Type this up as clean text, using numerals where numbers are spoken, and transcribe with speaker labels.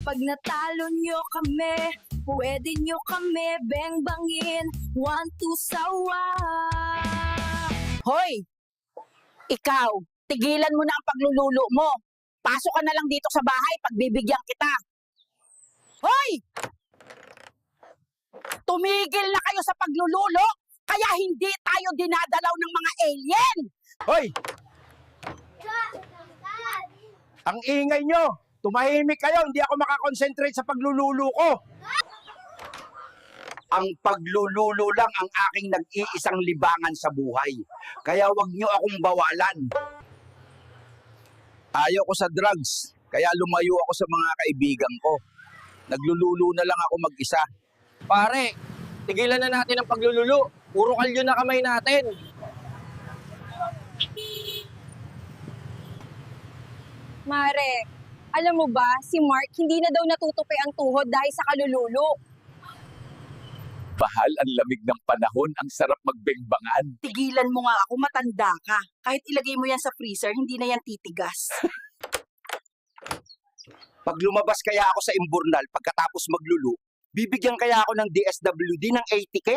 Speaker 1: Pag natalo nyo kami, pwede nyo kami bengbangin. 1, 2, sawa.
Speaker 2: Hoy! Ikaw, tigilan mo na ang paglululo mo. Pasok ka na lang dito sa bahay, pagbibigyan kita. Hoy! Tumigil na kayo sa paglululo, kaya hindi tayo dinadalaw ng mga alien!
Speaker 3: Hoy! Ang ingay nyo! Tumahimik kayo, hindi ako makakonsentrate sa paglululo ko. Ang paglululo lang ang aking nag-iisang libangan sa buhay. Kaya wag nyo akong bawalan. Ayaw ko sa drugs, kaya lumayo ako sa mga kaibigan ko. Naglululo na lang ako mag-isa.
Speaker 4: Pare, tigilan na natin ang paglululo. Puro kalyo na kamay natin.
Speaker 1: Mare, alam mo ba, si Mark hindi na daw natutupi ang tuhod dahil sa kalululo.
Speaker 5: Mahal, ang lamig ng panahon, ang sarap magbengbangan.
Speaker 2: Tigilan mo nga ako, matanda ka. Kahit ilagay mo yan sa freezer, hindi na yan titigas.
Speaker 3: Pag lumabas kaya ako sa imburnal pagkatapos maglulu, bibigyan kaya ako ng DSWD ng 80K.